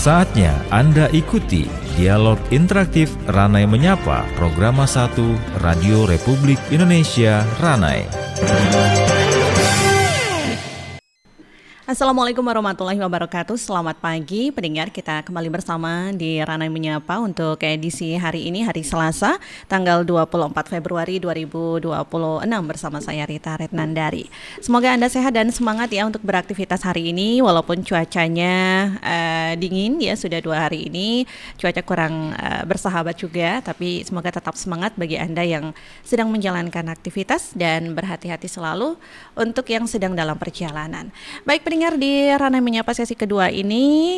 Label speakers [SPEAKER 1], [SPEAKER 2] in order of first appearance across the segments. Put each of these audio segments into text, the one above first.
[SPEAKER 1] Saatnya Anda ikuti dialog interaktif Ranai Menyapa, Programa 1 Radio Republik Indonesia Ranai.
[SPEAKER 2] Assalamualaikum warahmatullahi wabarakatuh. Selamat pagi pendengar, kita kembali bersama di Ranai Menyapa untuk edisi hari ini, hari Selasa, tanggal 24 Februari 2026 bersama saya Rita Retnandari. Semoga Anda sehat dan semangat ya untuk beraktivitas hari ini, walaupun cuacanya dingin ya, sudah 2 hari ini cuaca kurang bersahabat juga, tapi semoga tetap semangat bagi Anda yang sedang menjalankan aktivitas dan berhati-hati selalu untuk yang sedang dalam perjalanan. Baik pendengar, di Ranai Menyapa sesi kedua ini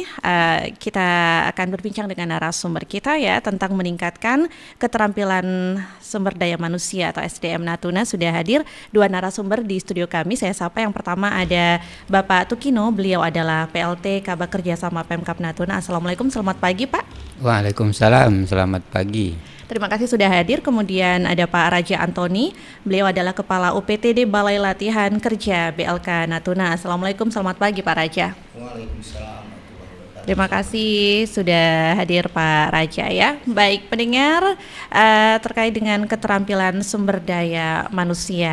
[SPEAKER 2] kita akan berbincang dengan narasumber kita ya tentang meningkatkan keterampilan sumber daya manusia atau SDM Natuna. Sudah hadir 2 narasumber di studio kami. Saya sapa yang pertama ada Bapak Tukino, beliau adalah PLT Kabak Kerjasama Pemkab Natuna. Assalamualaikum, selamat pagi Pak.
[SPEAKER 3] Waalaikumsalam, selamat pagi.
[SPEAKER 2] Terima kasih sudah hadir. Kemudian ada Pak Raja Antoni, beliau adalah Kepala UPTD Balai Latihan Kerja BLK Natuna. Assalamualaikum, selamat pagi Pak Raja.
[SPEAKER 4] Waalaikumsalam.
[SPEAKER 2] Terima kasih sudah hadir Pak Raja ya. Baik pendengar, terkait dengan keterampilan sumber daya manusia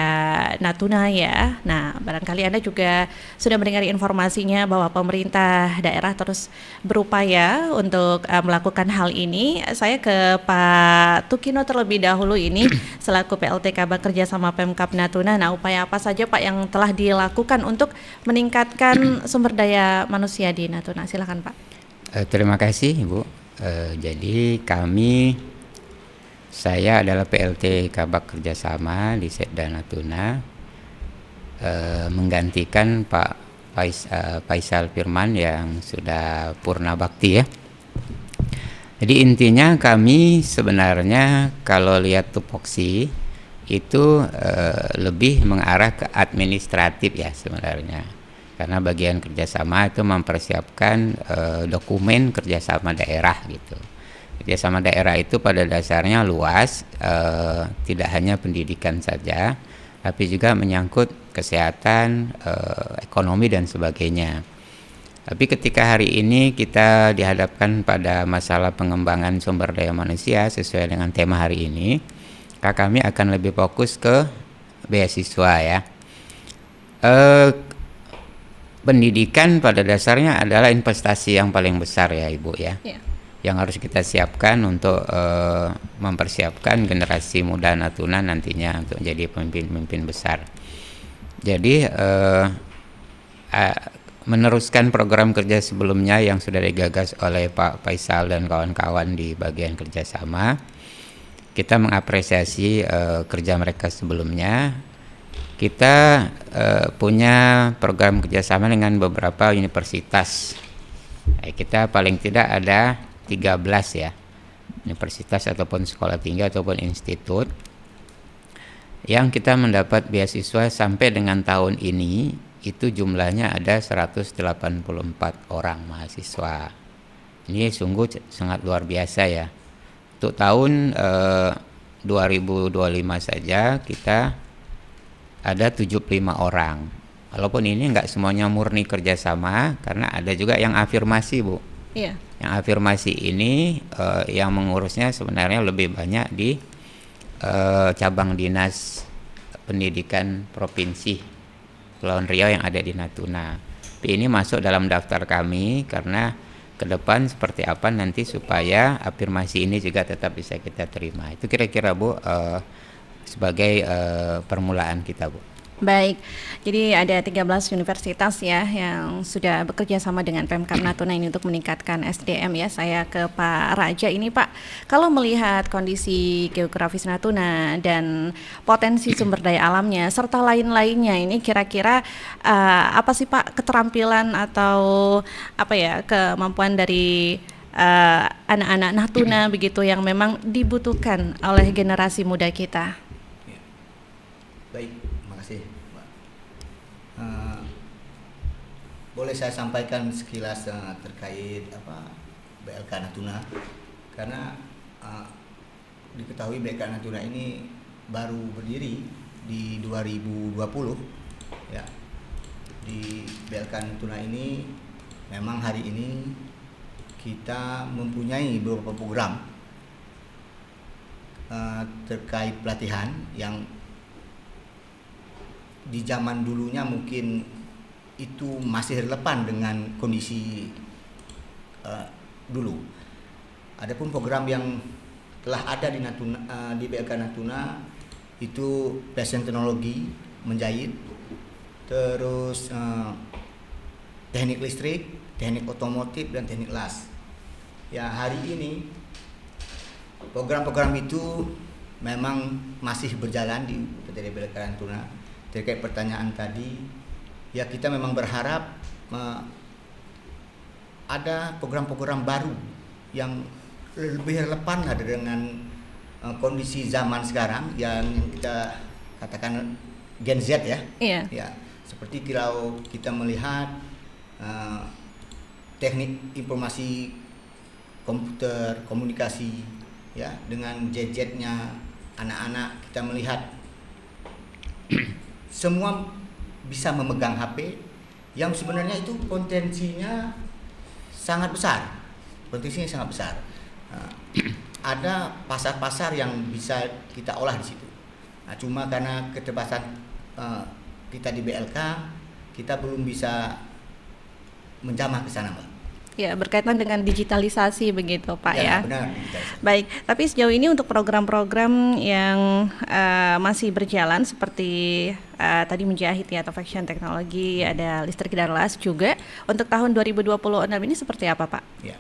[SPEAKER 2] Natuna ya. Nah, barangkali Anda juga sudah mendengar informasinya bahwa pemerintah daerah terus berupaya untuk melakukan hal ini. Saya ke Pak Tukino terlebih dahulu ini selaku PLT Kabak Kerjasama Pemkab Natuna. Nah, upaya apa saja Pak yang telah dilakukan untuk meningkatkan sumber daya manusia di Natuna? Silakan Pak.
[SPEAKER 3] Terima kasih Ibu. Jadi saya adalah PLT Kabak Kerjasama di Setda Natuna, menggantikan Pak Faisal Firman yang sudah purna bakti ya. Jadi intinya kami sebenarnya kalau lihat tupoksi itu lebih mengarah ke administratif ya sebenarnya. Karena bagian kerjasama itu mempersiapkan dokumen kerjasama daerah gitu. Kerjasama daerah itu pada dasarnya luas, tidak hanya pendidikan saja, tapi juga menyangkut kesehatan, ekonomi dan sebagainya. Tapi ketika hari ini kita dihadapkan pada masalah pengembangan sumber daya manusia sesuai dengan tema hari ini, kami akan lebih fokus ke beasiswa ya. Pendidikan pada dasarnya adalah investasi yang paling besar ya Ibu ya, yang harus kita siapkan untuk mempersiapkan generasi muda Natuna nantinya untuk menjadi pemimpin-pemimpin besar. Jadi meneruskan program kerja sebelumnya yang sudah digagas oleh Pak Faisal dan kawan-kawan di bagian kerjasama, kita mengapresiasi kerja mereka sebelumnya. Kita punya program kerjasama dengan beberapa universitas. Kita paling tidak ada 13 ya, universitas ataupun sekolah tinggi ataupun institut yang kita mendapat beasiswa sampai dengan tahun ini. Itu jumlahnya ada 184 orang mahasiswa. Ini sungguh sangat luar biasa ya. Untuk tahun 2025 saja kita ada 75 orang. Walaupun ini enggak semuanya murni kerjasama, karena ada juga yang afirmasi Bu.
[SPEAKER 2] Iya.
[SPEAKER 3] Yang afirmasi ini yang mengurusnya sebenarnya lebih banyak di cabang dinas pendidikan provinsi Kepulauan Riau yang ada di Natuna. Tapi ini masuk dalam daftar kami karena ke depan seperti apa nanti supaya afirmasi ini juga tetap bisa kita terima. Itu kira-kira Bu sebagai permulaan kita Bu.
[SPEAKER 2] Baik, jadi ada 13 universitas ya yang sudah bekerja sama dengan Pemkab Natuna ini untuk meningkatkan SDM ya. Saya ke Pak Raja ini Pak, kalau melihat kondisi geografis Natuna dan potensi sumber daya alamnya serta lain-lainnya ini kira-kira apa sih Pak keterampilan atau apa ya kemampuan dari anak-anak Natuna begitu yang memang dibutuhkan oleh generasi muda kita?
[SPEAKER 4] Baik, terima kasih Mbak. Boleh saya sampaikan sekilas terkait BLK Natuna, karena diketahui BLK Natuna ini baru berdiri di 2020 ya. Di BLK Natuna ini memang hari ini kita mempunyai beberapa program terkait pelatihan yang di zaman dulunya mungkin itu masih relevan dengan kondisi dulu. Adapun program yang telah ada di Natuna, di BLK Natuna itu passion teknologi menjahit, terus teknik listrik, teknik otomotif dan teknik las. Ya, hari ini program-program itu memang masih berjalan di PTD BLK Natuna. Terkait pertanyaan tadi, ya kita memang berharap ada program-program baru yang lebih relevan ada dengan kondisi zaman sekarang yang kita katakan Gen Z ya.
[SPEAKER 2] Iya.
[SPEAKER 4] Ya, seperti kalau kita melihat teknik informasi komputer, komunikasi ya, dengan gadgetnya anak-anak, kita melihat semua bisa memegang HP yang sebenarnya itu potensinya sangat besar. Potensinya sangat besar. Ada pasar-pasar yang bisa kita olah di situ. Nah, cuma karena keterbatasan kita di BLK, kita belum bisa menjamah ke sana, Mbak.
[SPEAKER 2] Ya, berkaitan dengan digitalisasi begitu, Pak ya.
[SPEAKER 4] Benar.
[SPEAKER 2] Baik, tapi sejauh ini untuk program-program yang masih berjalan seperti tadi menjahit ya, atau fashion teknologi, ada listrik dan las juga. Untuk tahun 2026 ini seperti apa, Pak?
[SPEAKER 4] Ya.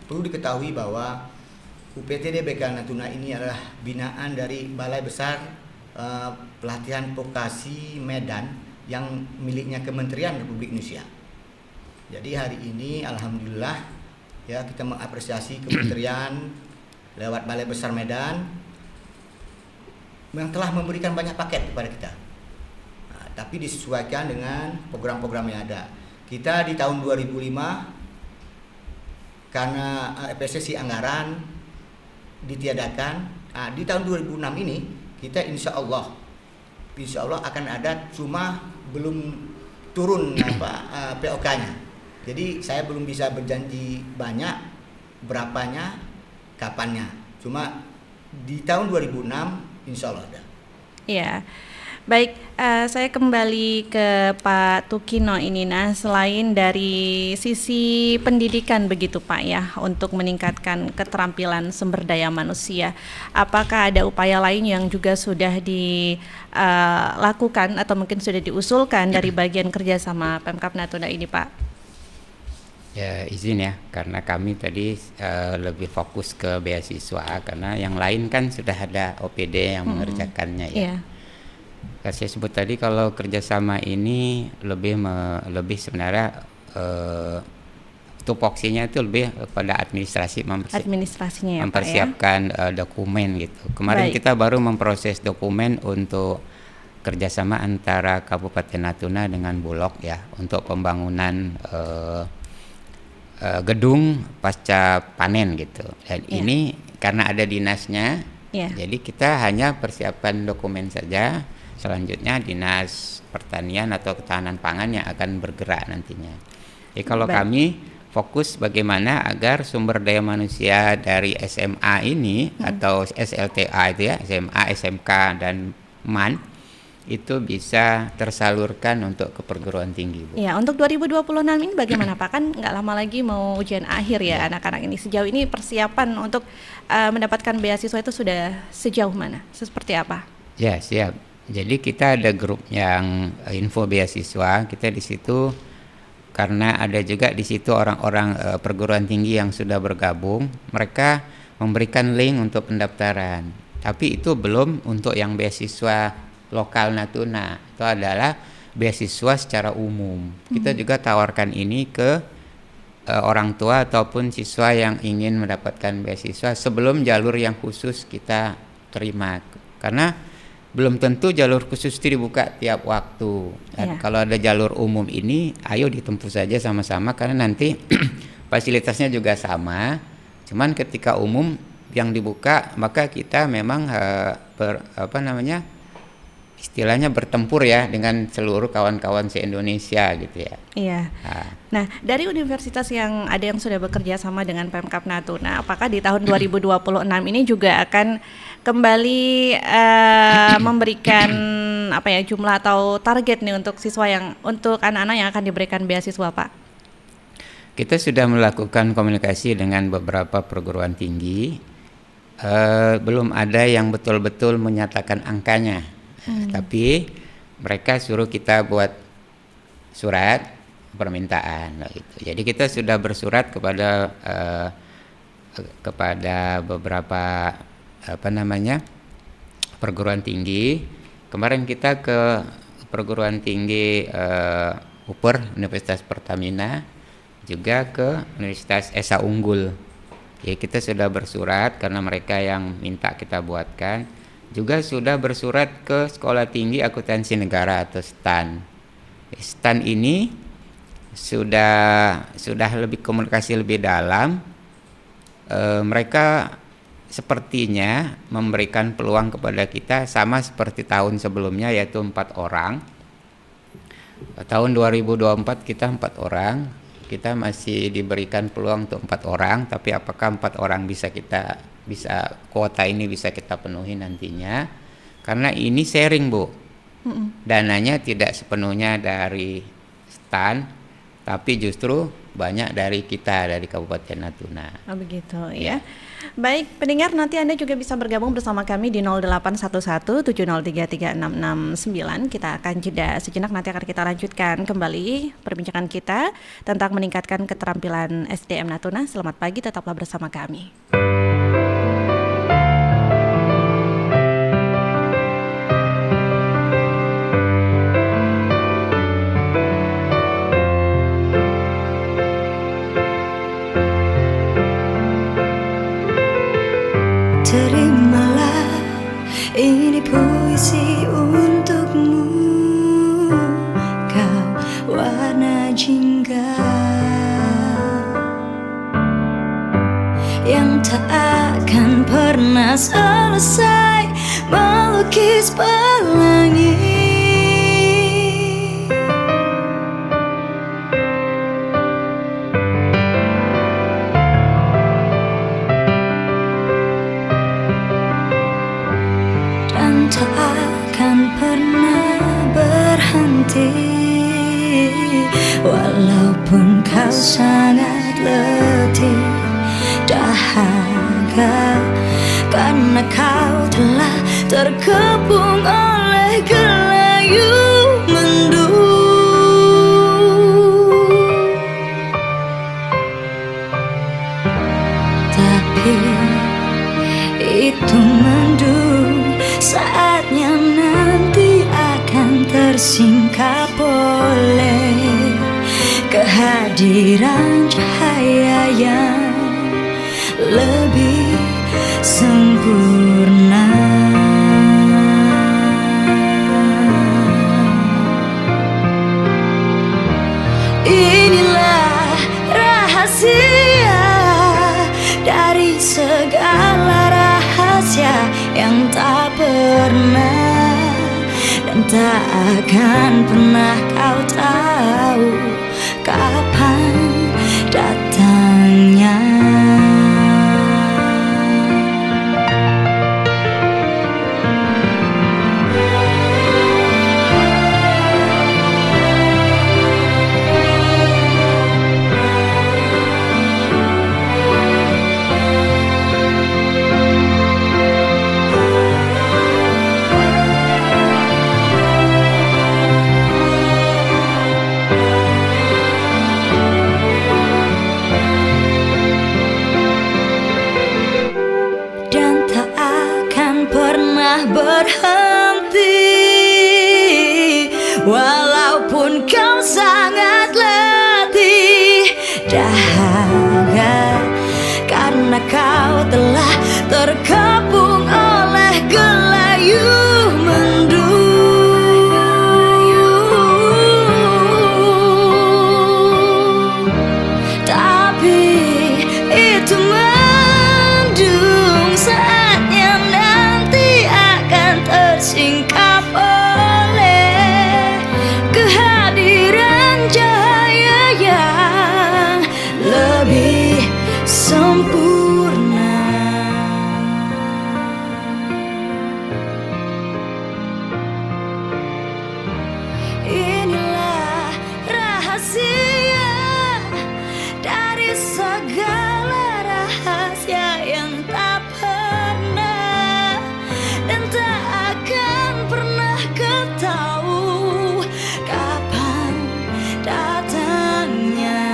[SPEAKER 4] Perlu diketahui bahwa UPTD BLK Natuna ini adalah binaan dari Balai Besar Pelatihan Vokasi Medan yang miliknya Kementerian Republik Indonesia. Jadi hari ini alhamdulillah ya kita mengapresiasi kementerian lewat Balai Besar Medan yang telah memberikan banyak paket kepada kita. Nah, tapi disesuaikan dengan program-program yang ada. Kita di tahun 2005 karena PSSI anggaran ditiadakan. Nah, di tahun 2006 ini kita insya Allah akan ada, cuma belum turun POK-nya. Jadi saya belum bisa berjanji banyak, berapanya, kapannya. Cuma di tahun 2006 insya Allah ada.
[SPEAKER 2] Iya. Baik, saya kembali ke Pak Tukino ini. Nah, selain dari sisi pendidikan begitu Pak ya, untuk meningkatkan keterampilan sumber daya manusia, apakah ada upaya lain yang juga sudah dilakukan atau mungkin sudah diusulkan dari bagian kerjasama Pemkab Natuna ini, Pak?
[SPEAKER 3] Ya, izin ya, karena kami tadi lebih fokus ke beasiswa, karena yang lain kan sudah ada OPD yang mengerjakannya ya. Saya sebut tadi kalau kerjasama ini lebih sebenarnya tupoksinya itu lebih pada administrasi,
[SPEAKER 2] administrasinya ya,
[SPEAKER 3] mempersiapkan
[SPEAKER 2] Pak, ya?
[SPEAKER 3] Dokumen gitu. Kemarin kita baru memproses dokumen untuk kerjasama antara Kabupaten Natuna dengan Bulog ya, untuk pembangunan gedung pasca panen gitu. Dan ini karena ada dinasnya, jadi kita hanya persiapkan dokumen saja. Selanjutnya Dinas Pertanian atau Ketahanan Pangan yang akan bergerak nantinya. Jadi kalau kami fokus bagaimana agar sumber daya manusia dari SMA ini atau SLTA itu ya, SMA, SMK dan MAN itu bisa tersalurkan untuk ke perguruan tinggi, Bu.
[SPEAKER 2] Ya, untuk 2026 ini bagaimana Pak? Kan nggak lama lagi mau ujian akhir ya anak-anak ini. Sejauh ini persiapan untuk mendapatkan beasiswa itu sudah sejauh mana? Seperti apa?
[SPEAKER 3] Ya, siap. Jadi kita ada grup yang info beasiswa. Kita di situ karena ada juga di situ orang-orang perguruan tinggi yang sudah bergabung. Mereka memberikan link untuk pendaftaran. Tapi itu belum untuk yang beasiswa lokal Natuna, itu adalah beasiswa secara umum. Kita juga tawarkan ini ke orang tua ataupun siswa yang ingin mendapatkan beasiswa sebelum jalur yang khusus kita terima, karena belum tentu jalur khusus itu dibuka tiap waktu. Dan kalau ada jalur umum ini, ayo ditempuh saja sama-sama, karena nanti fasilitasnya juga sama. Cuman ketika umum yang dibuka, maka kita memang istilahnya bertempur ya dengan seluruh kawan-kawan se-Indonesia gitu ya.
[SPEAKER 2] Iya. Nah, dari universitas yang ada yang sudah bekerja sama dengan Pemkab Natuna, apakah di tahun 2026 ini juga akan kembali memberikan jumlah atau target nih untuk siswa untuk anak-anak yang akan diberikan beasiswa, Pak?
[SPEAKER 3] Kita sudah melakukan komunikasi dengan beberapa perguruan tinggi, belum ada yang betul-betul menyatakan angkanya. Tapi mereka suruh kita buat surat permintaan gitu. Jadi kita sudah bersurat kepada beberapa perguruan tinggi. Kemarin kita ke perguruan tinggi UPER, Universitas Pertamina, juga ke Universitas Esa Unggul. Jadi kita sudah bersurat karena mereka yang minta kita buatkan. Juga sudah bersurat ke Sekolah Tinggi Akuntansi Negara atau STAN. STAN ini sudah lebih komunikasi lebih dalam. Mereka sepertinya memberikan peluang kepada kita sama seperti tahun sebelumnya, yaitu 4 orang. Tahun 2024 kita 4 orang. Kita masih diberikan peluang untuk 4 orang, tapi apakah 4 orang bisa kuota ini bisa kita penuhi nantinya, karena ini sharing, Bu. Dananya tidak sepenuhnya dari STAN, tapi justru banyak dari kita, dari Kabupaten Natuna.
[SPEAKER 2] Oh begitu ya. Baik, pendengar, nanti Anda juga bisa bergabung bersama kami di 0811-7033-669. Kita akan jeda sejenak, nanti akan kita lanjutkan kembali perbincangan kita tentang meningkatkan keterampilan SDM Natuna. Selamat pagi, tetaplah bersama kami.
[SPEAKER 5] Terimalah ini puisi untukmu, kau warna jingga yang tak akan pernah selesai melukis pelangi. Tak akan pernah berhenti, walaupun kau sangat letih, dahaga, karena kau telah terkepung oleh gelayu mendung. Tapi itu mendung saatnya nanti akan tersingkap oleh kehadiran cahaya yang lebih sempurna. Inilah rahasia dari segala rahasia yang tak pernah dan tak akan pernah kau tahu kapan datangnya. Berhenti, walaupun kau sangat letih, dahaga, karena kau telah terkepung oleh gelayu mendung. Tapi itu mendung saatnya nanti akan tersingkap segala rahasia yang tak pernah dan tak akan pernah ketahui kapan datangnya.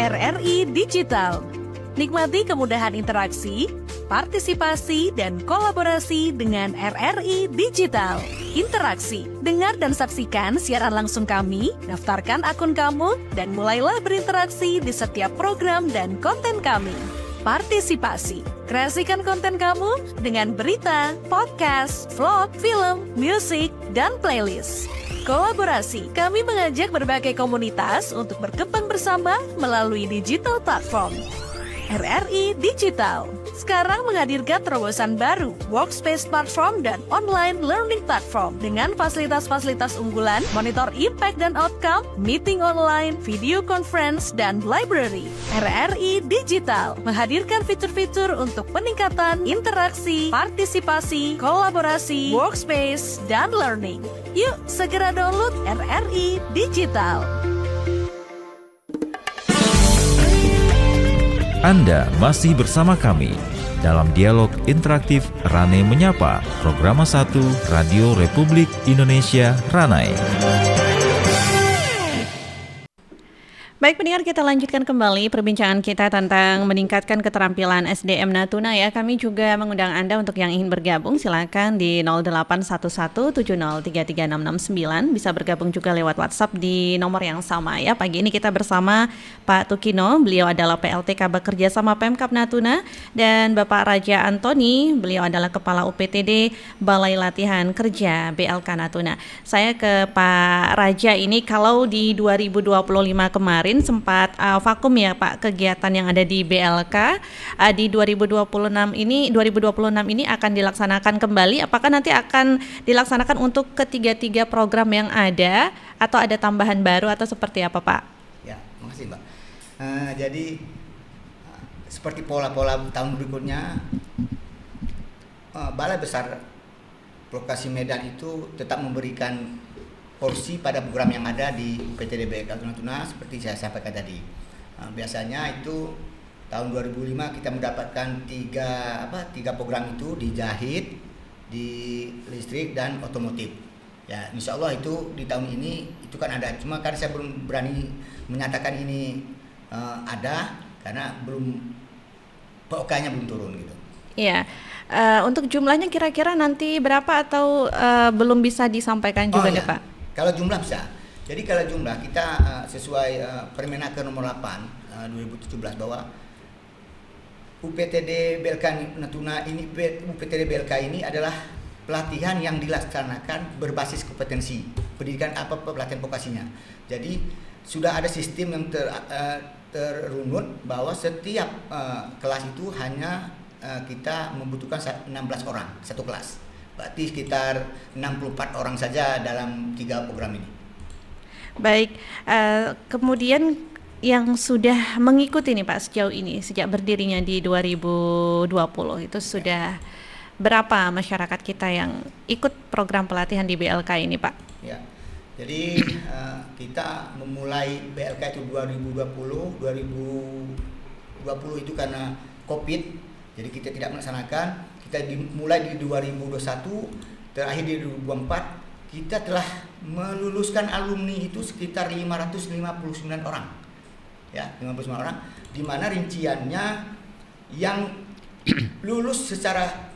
[SPEAKER 6] RRI Digital. Nikmati kemudahan interaksi, partisipasi, dan kolaborasi dengan RRI Digital. Interaksi, dengar dan saksikan siaran langsung kami, daftarkan akun kamu, dan mulailah berinteraksi di setiap program dan konten kami. Partisipasi, kreasikan konten kamu dengan berita, podcast, vlog, film, musik, dan playlist. Kolaborasi, kami mengajak berbagai komunitas untuk berkembang bersama melalui digital platform. RRI Digital sekarang menghadirkan terobosan baru, workspace platform dan online learning platform dengan fasilitas-fasilitas unggulan, monitor impact dan outcome, meeting online, video conference, dan library. RRI Digital menghadirkan fitur-fitur untuk peningkatan interaksi, partisipasi, kolaborasi, workspace, dan learning. Yuk, segera download RRI Digital.
[SPEAKER 1] Anda masih bersama kami dalam dialog interaktif Ranai Menyapa, Programa 1 Radio Republik Indonesia Ranai.
[SPEAKER 2] Baik pendengar, kita lanjutkan kembali perbincangan kita tentang meningkatkan keterampilan SDM Natuna ya. Kami juga mengundang Anda untuk yang ingin bergabung, silakan di 081170336669. Bisa bergabung juga lewat WhatsApp di nomor yang sama ya. Pagi ini kita bersama Pak Tukino, beliau adalah PLT Kabak Kerjasama Pemkab Natuna, dan Bapak Raja Antoni, beliau adalah Kepala UPTD Balai Latihan Kerja BLK Natuna. Saya ke Pak Raja ini, kalau di 2025 kemarin sempat vakum ya Pak kegiatan yang ada di BLK, di 2026 ini akan dilaksanakan kembali. Apakah nanti akan dilaksanakan untuk ketiga-tiga program yang ada atau ada tambahan baru atau seperti apa Pak?
[SPEAKER 4] Ya, makasih Mbak. Jadi seperti pola-pola tahun berikutnya, Balai Besar Lokasi Medan itu tetap memberikan porsi pada program yang ada di UPTD BLK Natuna seperti saya sampaikan tadi. Biasanya itu tahun 2005 kita mendapatkan tiga program itu di jahit, di listrik, dan otomotif. Ya, insya Allah itu di tahun ini itu kan ada. Cuma kan saya belum berani menyatakan ini ada karena POK-nya belum turun gitu.
[SPEAKER 2] Iya. Untuk jumlahnya kira-kira nanti berapa atau belum bisa disampaikan juga nih Pak?
[SPEAKER 4] Kalau jumlah bisa. Jadi kalau jumlah kita sesuai Permenaker nomor 8 2017 bahwa UPTD BLK Natuna ini, UPTD BLK ini adalah pelatihan yang dilaksanakan berbasis kompetensi pendidikan pelatihan vokasinya. Jadi sudah ada sistem yang terunut bahwa setiap kelas itu hanya kita membutuhkan 16 orang satu kelas. Berarti sekitar 64 orang saja dalam 3 program ini.
[SPEAKER 2] Baik, kemudian yang sudah mengikuti nih Pak sejauh ini, sejak berdirinya di 2020 itu sudah berapa masyarakat kita yang ikut program pelatihan di BLK ini Pak?
[SPEAKER 4] Ya, jadi kita memulai BLK itu 2020 itu karena COVID, jadi kita tidak melaksanakan. Kita dimulai di 2021, terakhir di 2024, kita telah meluluskan alumni itu sekitar 559 orang. Ya, 59 orang, di mana rinciannya yang lulus secara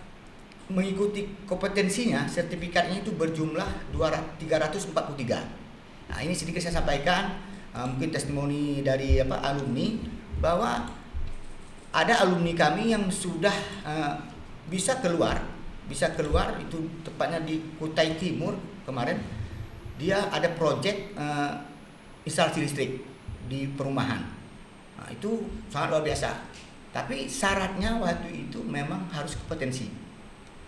[SPEAKER 4] mengikuti kompetensinya, sertifikatnya itu berjumlah 343. Nah, ini sedikit saya sampaikan, mungkin testimoni dari alumni bahwa ada alumni kami yang sudah bisa keluar itu tepatnya di Kutai Timur kemarin. Dia ada proyek instalasi listrik di perumahan. Nah, itu sangat luar biasa. Tapi syaratnya waktu itu memang harus kompetensi,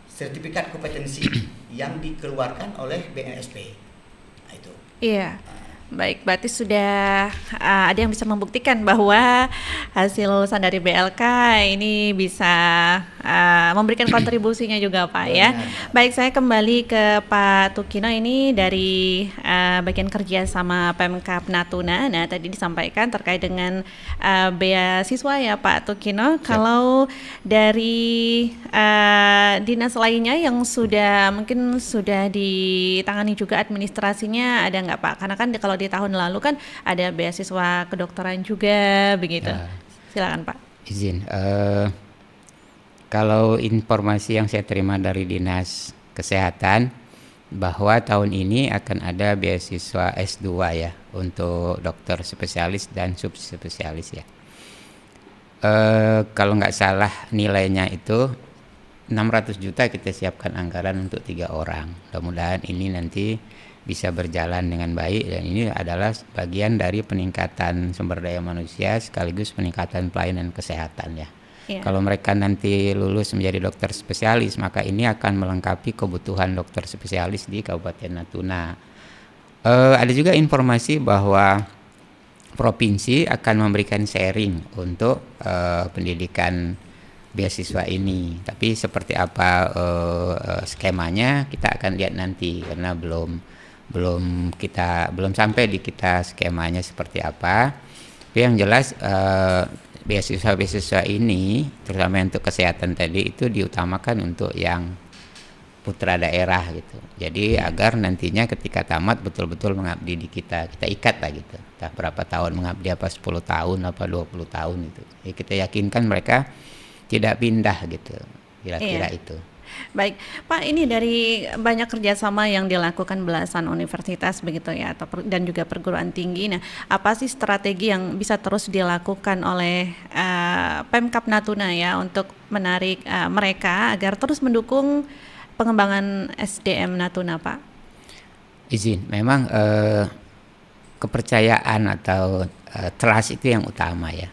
[SPEAKER 4] sertifikat kompetensi yang dikeluarkan oleh BNSP. Nah, itu.
[SPEAKER 2] Iya. Baik, berarti sudah ada yang bisa membuktikan bahwa hasil lulusan dari BLK ini bisa memberikan kontribusinya juga Pak ya. Baik, saya kembali ke Pak Tukino ini dari bagian kerja sama Pemkab Natuna. Nah, tadi disampaikan terkait dengan beasiswa ya Pak Tukino. Kalau dari dinas lainnya yang mungkin sudah ditangani juga administrasinya, ada nggak Pak? Karena kan kalau di tahun lalu kan ada beasiswa kedokteran juga begitu. Silakan Pak.
[SPEAKER 3] Izin. Kalau informasi yang saya terima dari Dinas Kesehatan bahwa tahun ini akan ada beasiswa S2 ya untuk dokter spesialis dan subspesialis ya. Kalau nggak salah nilainya itu 600 juta kita siapkan anggaran untuk 3 orang. Mudah-mudahan ini nanti bisa berjalan dengan baik, dan ini adalah bagian dari peningkatan sumber daya manusia sekaligus peningkatan pelayanan kesehatan ya. Kalau mereka nanti lulus menjadi dokter spesialis, maka ini akan melengkapi kebutuhan dokter spesialis di Kabupaten Natuna. Ada juga informasi bahwa provinsi akan memberikan sharing untuk pendidikan beasiswa ini. Tapi seperti apa skemanya kita akan lihat nanti, karena belum sampai di kita skemanya seperti apa. Tapi yang jelas beasiswa ini terutama untuk kesehatan tadi itu diutamakan untuk yang putra daerah gitu. Jadi agar nantinya ketika tamat betul-betul mengabdi di kita ikat lah gitu. Entah berapa tahun mengabdi, apa 10 tahun apa 20 tahun itu. Jadi kita yakinkan mereka tidak pindah gitu. Kira-kira itu.
[SPEAKER 2] Baik, Pak, ini dari banyak kerjasama yang dilakukan belasan universitas begitu ya, dan juga perguruan tinggi. Nah, apa sih strategi yang bisa terus dilakukan oleh Pemkab Natuna ya untuk menarik mereka agar terus mendukung pengembangan SDM Natuna, Pak?
[SPEAKER 3] Izin, memang kepercayaan atau trust itu yang utama ya.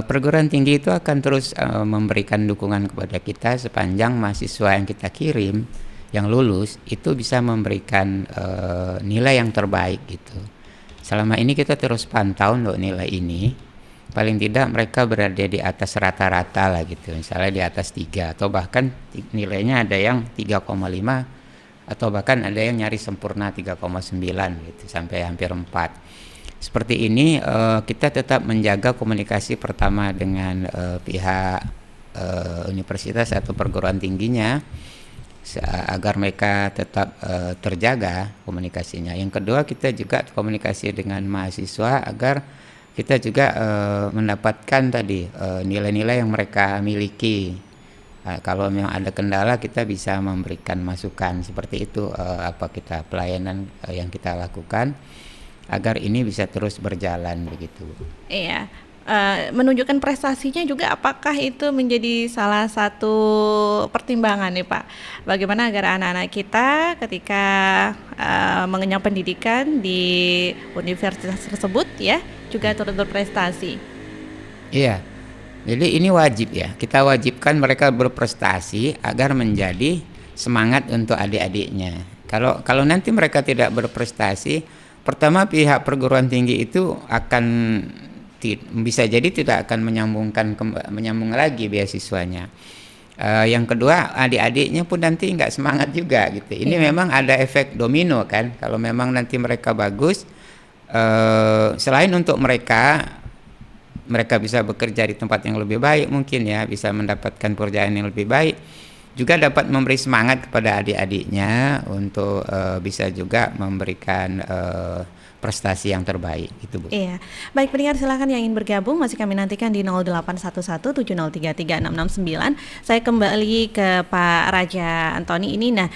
[SPEAKER 3] Perguruan tinggi itu akan terus memberikan dukungan kepada kita sepanjang mahasiswa yang kita kirim yang lulus itu bisa memberikan nilai yang terbaik gitu. Selama ini kita terus pantau untuk nilai ini, paling tidak mereka berada di atas rata-rata lah gitu, misalnya di atas 3 atau bahkan nilainya ada yang 3,5 atau bahkan ada yang nyaris sempurna 3,9 gitu sampai hampir 4. Seperti ini kita tetap menjaga komunikasi pertama dengan pihak universitas atau perguruan tingginya agar mereka tetap terjaga komunikasinya. Yang kedua, kita juga komunikasi dengan mahasiswa agar kita juga mendapatkan tadi nilai-nilai yang mereka miliki. Kalau memang ada kendala kita bisa memberikan masukan seperti itu, apa kita pelayanan yang kita lakukan agar ini bisa terus berjalan begitu.
[SPEAKER 2] Iya, menunjukkan prestasinya juga, apakah itu menjadi salah satu pertimbangan nih Pak? Bagaimana agar anak-anak kita ketika mengenyam pendidikan di universitas tersebut ya juga turut berprestasi? Iya,
[SPEAKER 3] jadi ini wajib ya, kita wajibkan mereka berprestasi agar menjadi semangat untuk adik-adiknya. Kalau nanti mereka tidak berprestasi, pertama pihak perguruan tinggi itu akan bisa jadi tidak akan menyambung lagi beasiswanya. Yang kedua, adik-adiknya pun nanti nggak semangat juga gitu. Ini memang ada efek domino kan. Kalau memang nanti mereka bagus, selain untuk mereka bisa bekerja di tempat yang lebih baik mungkin ya, bisa mendapatkan pekerjaan yang lebih baik, juga dapat memberi semangat kepada adik-adiknya untuk bisa juga memberikan prestasi yang terbaik itu Bu.
[SPEAKER 2] Iya. Baik pendengar, silakan yang ingin bergabung masih kami nantikan di 081170336669. Saya kembali ke Pak Raja Antoni ini. Nah,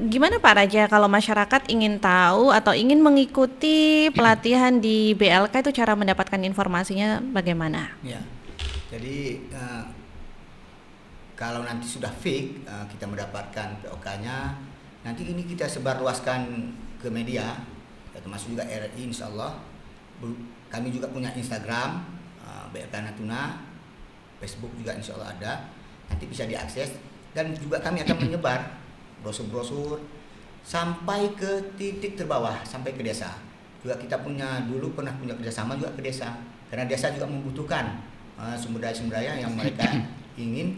[SPEAKER 2] gimana Pak Raja kalau masyarakat ingin tahu atau ingin mengikuti pelatihan di BLK itu cara mendapatkan informasinya bagaimana?
[SPEAKER 4] Ya. Jadi kalau nanti sudah fix kita mendapatkan POK-nya, nanti ini kita sebarluaskan ke media, termasuk juga RRI insya Allah. Kami juga punya Instagram, BLK Natuna, Facebook juga insya Allah ada, nanti bisa diakses. Dan juga kami akan menyebar brosur-brosur sampai ke titik terbawah, sampai ke desa. Juga kita dulu pernah punya kerjasama juga ke desa, karena desa juga membutuhkan sumber daya yang mereka ingin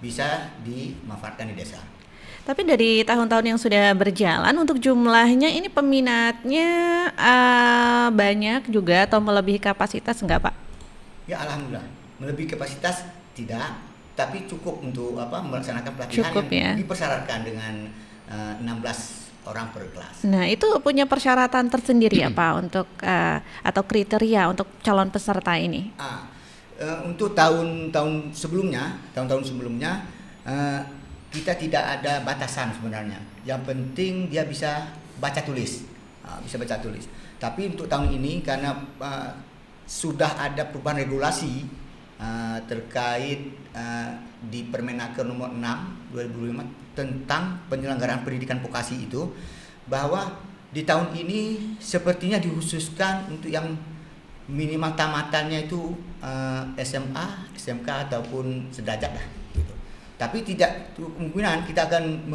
[SPEAKER 4] bisa dimanfaatkan di desa.
[SPEAKER 2] Tapi dari tahun-tahun yang sudah berjalan, untuk jumlahnya ini peminatnya banyak juga atau melebihi kapasitas enggak Pak?
[SPEAKER 4] Ya alhamdulillah, melebihi kapasitas tidak, tapi cukup untuk melaksanakan pelatihan
[SPEAKER 2] Cukup,
[SPEAKER 4] yang
[SPEAKER 2] ya.
[SPEAKER 4] dipersyaratkan dengan 16 orang per kelas.
[SPEAKER 2] Nah, itu punya persyaratan tersendiri ya Pak untuk atau kriteria untuk calon peserta ini?
[SPEAKER 4] Untuk tahun-tahun sebelumnya, kita tidak ada batasan sebenarnya. Yang penting dia bisa baca tulis, Tapi untuk tahun ini karena sudah ada perubahan regulasi terkait di Permenaker nomor 6 2005 tentang penyelenggaraan pendidikan vokasi itu, bahwa di tahun ini sepertinya dikhususkan untuk yang minimal tamatannya itu SMA, SMK ataupun sederajat lah gitu. Tapi tidak kemungkinan kita akan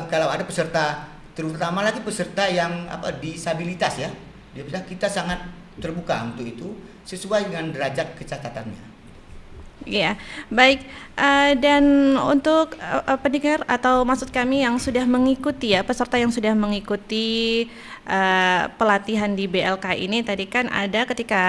[SPEAKER 4] kalau ada peserta, terutama lagi peserta yang disabilitas ya, kita sangat terbuka untuk itu sesuai dengan derajat kecacatannya.
[SPEAKER 2] Iya, baik. Dan untuk pendengar atau maksud kami yang sudah mengikuti ya, peserta yang sudah mengikuti pelatihan di BLK ini, tadi kan ada ketika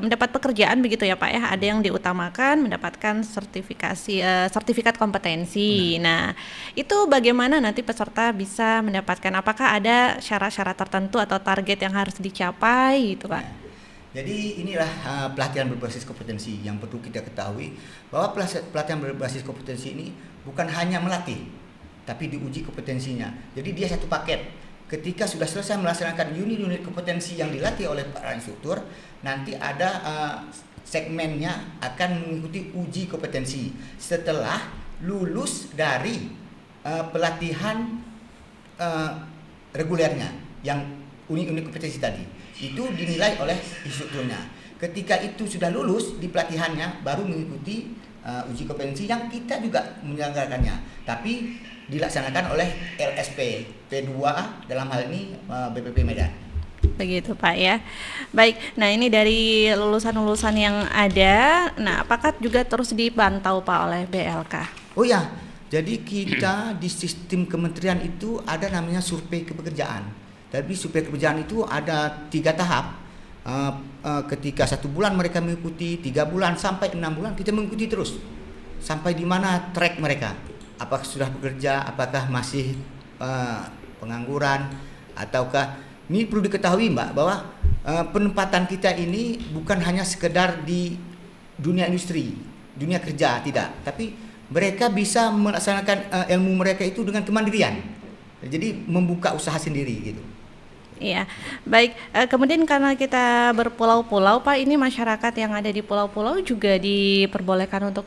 [SPEAKER 2] mendapat pekerjaan begitu ya Pak ya, ada yang diutamakan mendapatkan sertifikat kompetensi. Nah, itu bagaimana nanti peserta bisa mendapatkan? Apakah ada syarat-syarat tertentu atau target yang harus dicapai gitu Pak?
[SPEAKER 4] Jadi inilah pelatihan berbasis kompetensi yang perlu kita ketahui, bahwa pelatihan berbasis kompetensi ini bukan hanya melatih, tapi diuji kompetensinya. Jadi dia satu paket. Ketika sudah selesai melaksanakan unit-unit kompetensi yang dilatih oleh para instruktur, nanti ada segmennya akan mengikuti uji kompetensi. Setelah lulus dari pelatihan regulernya yang unit-unit kompetensi tadi, itu dinilai oleh instrukturnya. Ketika itu sudah lulus di pelatihannya, baru mengikuti uji kompetensi yang kita juga menyelenggarakannya, tapi dilaksanakan oleh LSP P2 dalam hal ini BPP Medan.
[SPEAKER 2] Begitu Pak ya. Baik, nah ini dari lulusan-lulusan yang ada, nah apakah juga terus dipantau Pak oleh BLK?
[SPEAKER 4] Oh ya, jadi kita di sistem kementerian itu ada namanya survei kepekerjaan. Tapi survei kepekerjaan itu ada 3 tahap. Ketika 1 bulan mereka mengikuti, 3 bulan sampai 6 bulan kita mengikuti terus. Sampai di mana track mereka. Apakah sudah bekerja, apakah masih pengangguran, ataukah. Ini perlu diketahui Mbak, bahwa penempatan kita ini bukan hanya sekedar di dunia industri, dunia kerja, tidak. Tapi mereka bisa melaksanakan ilmu mereka itu dengan kemandirian. Jadi membuka usaha sendiri gitu.
[SPEAKER 2] Iya, baik. Kemudian karena kita berpulau-pulau, Pak, ini masyarakat yang ada di pulau-pulau juga diperbolehkan untuk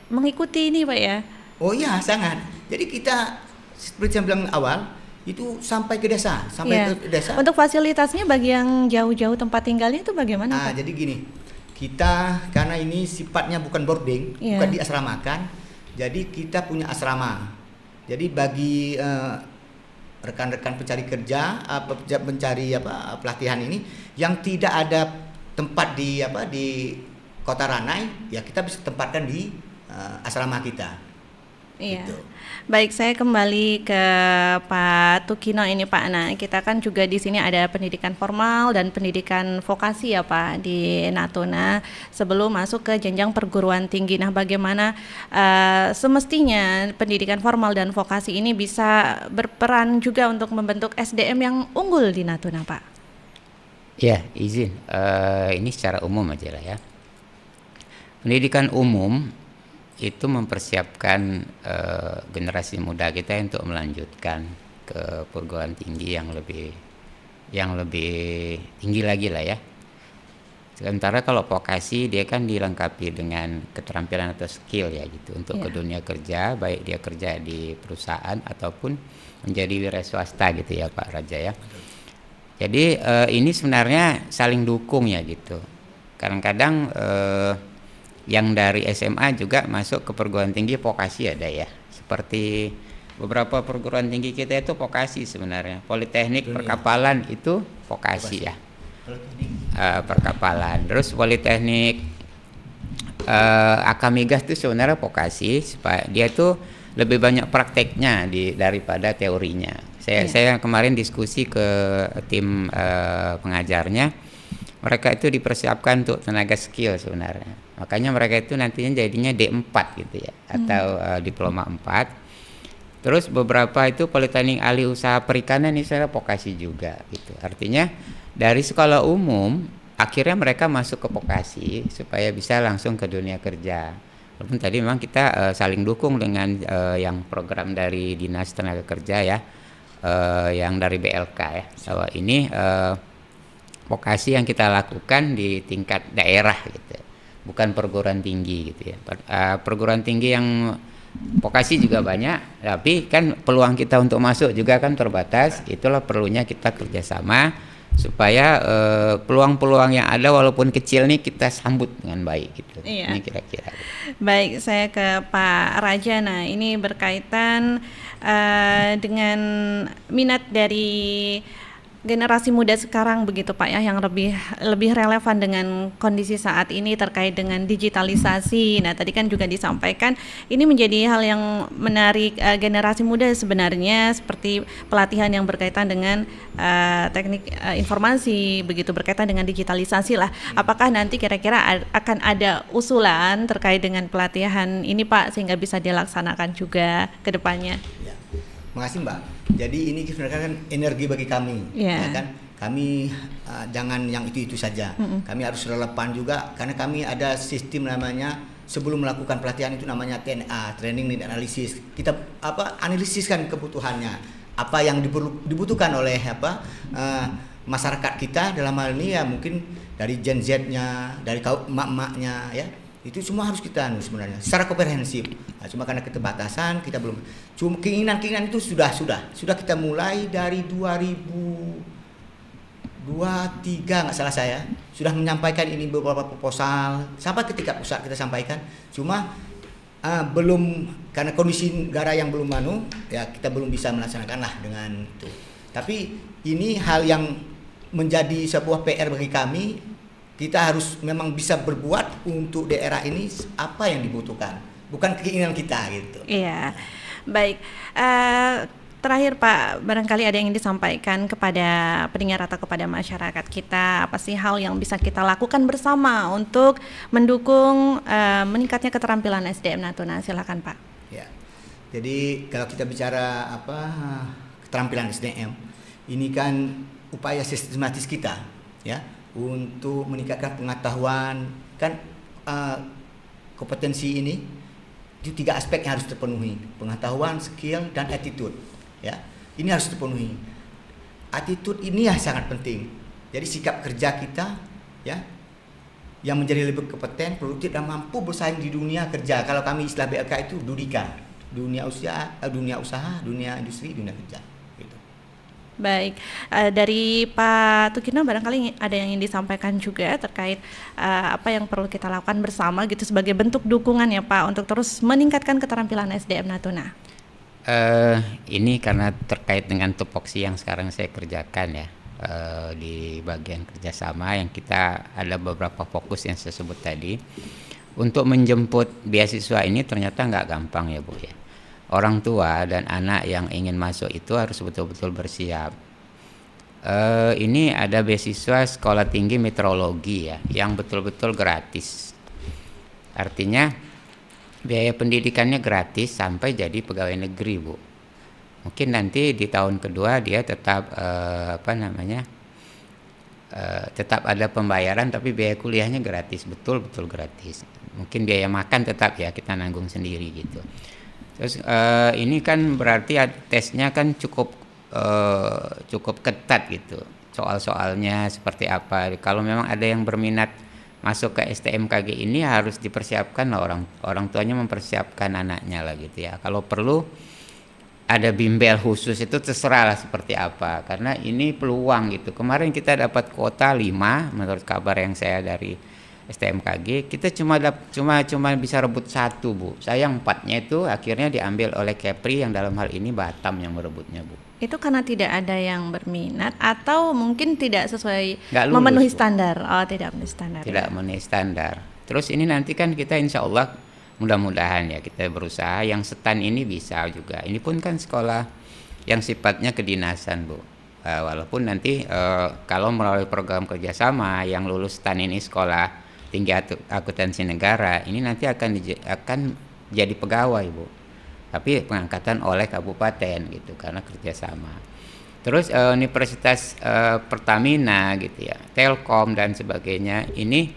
[SPEAKER 2] mengikuti ini, Pak ya?
[SPEAKER 4] Oh iya, sangat. Jadi kita seperti yang bilang awal, itu sampai ke desa, ke desa.
[SPEAKER 2] Untuk fasilitasnya bagi yang jauh-jauh tempat tinggalnya itu bagaimana, Pak?
[SPEAKER 4] Jadi gini, kita karena ini sifatnya bukan boarding, bukan diasramakan, jadi kita punya asrama. Jadi bagi rekan-rekan pencari kerja, pencari pelatihan ini yang tidak ada tempat di Kota Ranai, ya kita bisa tempatkan di asrama kita.
[SPEAKER 2] Iya.
[SPEAKER 4] Gitu.
[SPEAKER 2] Baik, saya kembali ke Pak Tukino ini Pak. Nah, kita kan juga di sini ada pendidikan formal dan pendidikan vokasi ya Pak di Natuna sebelum masuk ke jenjang perguruan tinggi. Nah, bagaimana semestinya pendidikan formal dan vokasi ini bisa berperan juga untuk membentuk SDM yang unggul di Natuna, Pak?
[SPEAKER 3] Ya, izin. Ini secara umum aja lah ya. Pendidikan umum itu mempersiapkan generasi muda kita untuk melanjutkan ke perguruan tinggi yang lebih tinggi lagi lah ya. Sementara kalau vokasi dia kan dilengkapi dengan keterampilan atau skill ya gitu untuk ke dunia kerja, baik dia kerja di perusahaan ataupun menjadi wira swasta gitu ya Pak Raja ya. Jadi ini sebenarnya saling dukung ya gitu. Kadang-kadang yang dari SMA juga masuk ke perguruan tinggi vokasi ada ya. Seperti beberapa perguruan tinggi kita itu vokasi sebenarnya. Politeknik Perkapalan itu vokasi ya. Perkapalan. Terus Politeknik Akamigas itu sebenarnya vokasi, supaya dia tuh lebih banyak prakteknya daripada teorinya. Saya kemarin diskusi ke tim pengajarnya, mereka itu dipersiapkan untuk tenaga skill sebenarnya. Makanya mereka itu nantinya jadinya D4 gitu ya, atau diploma 4. Terus beberapa itu Politeknik Ahli Usaha Perikanan ini saya vokasi juga gitu. Artinya dari sekolah umum akhirnya mereka masuk ke vokasi supaya bisa langsung ke dunia kerja. Walaupun tadi memang kita saling dukung dengan yang program dari Dinas Tenaga Kerja ya, yang dari BLK ya. Bahwa ini vokasi yang kita lakukan di tingkat daerah gitu, bukan perguruan tinggi gitu ya. Perguruan tinggi yang vokasi juga banyak, tapi kan peluang kita untuk masuk juga kan terbatas. Itulah perlunya kita kerjasama supaya peluang-peluang yang ada walaupun kecil nih kita sambut dengan baik gitu.
[SPEAKER 2] Iya.
[SPEAKER 3] Ini kira-kira.
[SPEAKER 2] Baik, saya ke Pak Raja. Nah, ini berkaitan dengan minat dari generasi muda sekarang begitu Pak ya, yang lebih relevan dengan kondisi saat ini terkait dengan digitalisasi. Nah, tadi kan juga disampaikan ini menjadi hal yang menarik generasi muda sebenarnya, seperti pelatihan yang berkaitan dengan teknik informasi begitu, berkaitan dengan digitalisasi lah. Apakah nanti kira-kira akan ada usulan terkait dengan pelatihan ini Pak, sehingga bisa dilaksanakan juga ke depannya?
[SPEAKER 4] Ya. Makasih Mbak. Jadi ini sebenarnya kan energi bagi kami, ya kan. Kami jangan yang itu saja. Kami harus relevan juga, karena kami ada sistem namanya sebelum melakukan pelatihan itu namanya TNA, training need analysis. Kita analisiskan kebutuhannya, apa yang dibutuhkan oleh masyarakat kita dalam hal ini ya, mungkin dari Gen Z-nya, dari kaum emak-emaknya ya. Itu semua harus kita sebenarnya secara komprehensif. Nah, cuma karena keterbatasan kita belum. Cuma keinginan itu sudah kita mulai dari 2023 nggak salah saya sudah menyampaikan ini beberapa proposal sampai ketika pusat kita sampaikan. Cuma belum, karena kondisi negara yang belum ya kita belum bisa melaksanakan lah dengan itu. Tapi ini hal yang menjadi sebuah PR bagi kami. Kita harus memang bisa berbuat untuk daerah ini apa yang dibutuhkan, bukan keinginan kita gitu.
[SPEAKER 2] Iya, baik. Terakhir Pak, barangkali ada yang ingin disampaikan kepada pendengar atau kepada masyarakat kita, apa sih hal yang bisa kita lakukan bersama untuk mendukung meningkatnya keterampilan SDM Natuna? Silakan Pak.
[SPEAKER 4] Ya, jadi kalau kita bicara keterampilan SDM, ini kan upaya sistematis kita, ya, untuk meningkatkan pengetahuan kan. Kompetensi ini itu 3 aspek yang harus terpenuhi: pengetahuan, skill, dan attitude. Ya, ini harus terpenuhi. Attitude ini yang sangat penting. Jadi sikap kerja kita, ya, yang menjadi lebih kompeten, produktif, dan mampu bersaing di dunia kerja. Kalau kami istilah BLK itu DUDIKA, dunia usaha, dunia industri, dunia kerja.
[SPEAKER 2] Baik, dari Pak Tukino barangkali ada yang ingin disampaikan juga terkait apa yang perlu kita lakukan bersama gitu sebagai bentuk dukungan ya Pak untuk terus meningkatkan keterampilan SDM Natuna.
[SPEAKER 3] Ini karena terkait dengan tupoksi yang sekarang saya kerjakan ya, di bagian kerjasama yang kita ada beberapa fokus yang saya sebut tadi. Untuk menjemput beasiswa ini ternyata nggak gampang ya Bu ya. Orang tua dan anak yang ingin masuk itu harus betul-betul bersiap. Ini ada beasiswa sekolah tinggi meteorologi ya, yang betul-betul gratis. Artinya biaya pendidikannya gratis sampai jadi pegawai negeri Bu. Mungkin nanti di tahun kedua dia tetap tetap ada pembayaran, tapi biaya kuliahnya gratis, betul-betul gratis. Mungkin biaya makan tetap ya kita nanggung sendiri gitu. Terus ini kan berarti tesnya kan cukup ketat gitu. Soal-soalnya seperti apa. Kalau memang ada yang berminat masuk ke STMKG ini harus dipersiapkan lah, orang tuanya mempersiapkan anaknya lah gitu ya. Kalau perlu ada bimbel khusus itu terserah lah seperti apa, karena ini peluang gitu. Kemarin kita dapat kuota 5 menurut kabar yang saya dari STMKG, kita cuma bisa rebut 1 Bu. Sayang 4-nya itu akhirnya diambil oleh Kepri, yang dalam hal ini Batam yang merebutnya Bu.
[SPEAKER 2] Itu karena tidak ada yang berminat atau mungkin tidak sesuai
[SPEAKER 3] Nggak lulus,
[SPEAKER 2] memenuhi
[SPEAKER 3] Bu.
[SPEAKER 2] standar? Oh, tidak memenuhi standar.
[SPEAKER 3] Tidak
[SPEAKER 2] ya.
[SPEAKER 3] memenuhi standar. Terus ini nanti kan kita insya Allah mudah-mudahan ya kita berusaha yang STAN ini bisa juga. Ini pun kan sekolah yang sifatnya kedinasan Bu. Walaupun nanti kalau melalui program kerjasama yang lulus STAN ini sekolah tinggi akuntansi negara, ini nanti akan jadi pegawai Bu. Tapi pengangkatan oleh kabupaten gitu karena kerjasama. Terus Universitas Pertamina gitu ya, Telkom dan sebagainya, ini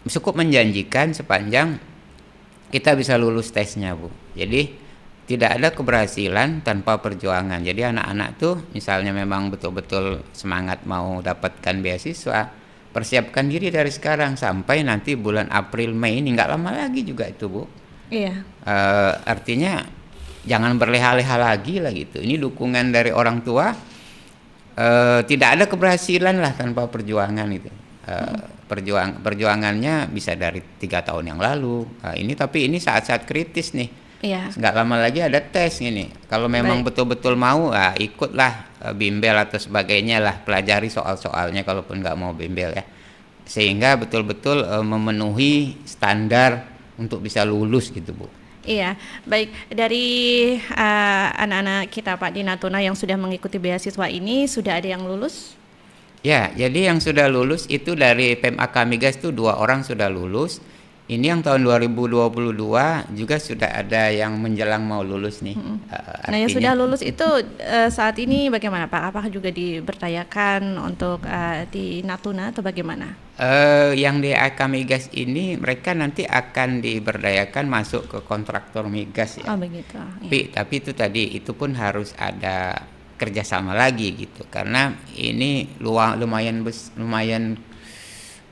[SPEAKER 3] cukup menjanjikan sepanjang kita bisa lulus tesnya Bu. Jadi tidak ada keberhasilan tanpa perjuangan. Jadi anak-anak tuh misalnya memang betul-betul semangat mau dapatkan beasiswa, persiapkan diri dari sekarang sampai nanti bulan April Mei ini, nggak lama lagi juga itu Bu.
[SPEAKER 2] Iya.
[SPEAKER 3] Artinya jangan berleha-leha lagi lah gitu. Ini dukungan dari orang tua. Tidak ada keberhasilan lah tanpa perjuangan itu. Perjuangannya bisa dari 3 tahun yang lalu. Tapi ini saat-saat kritis nih.
[SPEAKER 2] Iya.
[SPEAKER 3] Nggak lama lagi ada tes ini. Kalau memang betul-betul mau, ikutlah bimbel atau sebagainya lah, pelajari soal-soalnya kalaupun nggak mau bimbel ya. Sehingga betul-betul memenuhi standar untuk bisa lulus gitu Bu.
[SPEAKER 2] Iya, baik. Dari anak-anak kita Pak di Natuna yang sudah mengikuti beasiswa ini, sudah ada yang lulus?
[SPEAKER 3] Ya, jadi yang sudah lulus itu dari PMAK Migas itu 2 orang sudah lulus. Ini yang tahun 2022 juga sudah ada yang menjelang mau lulus nih.
[SPEAKER 2] Nah, yang sudah lulus itu saat ini bagaimana Pak? Apakah juga diberdayakan untuk di Natuna atau bagaimana?
[SPEAKER 3] Yang di AK Migas ini mereka nanti akan diberdayakan masuk ke kontraktor migas ya.
[SPEAKER 2] Oh begitu.
[SPEAKER 3] Tapi itu tadi itu pun harus ada kerjasama lagi gitu, karena ini lumayan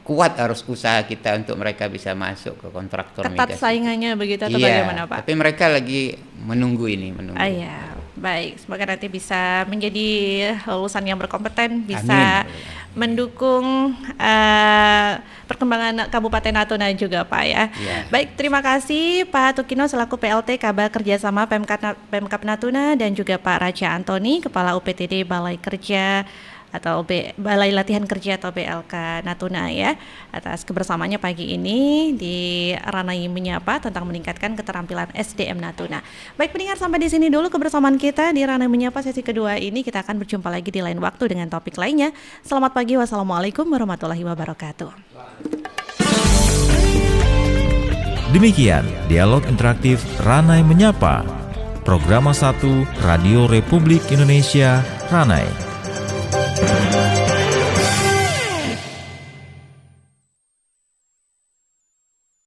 [SPEAKER 3] kuat harus usaha kita untuk mereka bisa masuk ke kontraktor migas.
[SPEAKER 2] Ketat saingannya begitu atau
[SPEAKER 3] Iya,
[SPEAKER 2] bagaimana Pak?
[SPEAKER 3] tapi mereka lagi menunggu.
[SPEAKER 2] Iya, baik. Semoga nanti bisa menjadi lulusan yang berkompeten, bisa mendukung perkembangan Kabupaten Natuna juga Pak ya.
[SPEAKER 3] Iya.
[SPEAKER 2] Baik, terima kasih Pak Tukino selaku PLT Kabar Kerjasama Pemkab Natuna dan juga Pak Raja Antoni Kepala UPTD Balai Kerja atau Balai Latihan Kerja atau BLK Natuna ya, atas kebersamaannya pagi ini di Ranai Menyapa tentang meningkatkan keterampilan SDM Natuna. Baik pendengar, sampai di sini dulu kebersamaan kita di Ranai Menyapa sesi kedua ini. Kita akan berjumpa lagi di lain waktu dengan topik lainnya. Selamat pagi, wassalamualaikum warahmatullahi wabarakatuh.
[SPEAKER 1] Demikian dialog interaktif Ranai Menyapa, Program 1 Radio Republik Indonesia Ranai.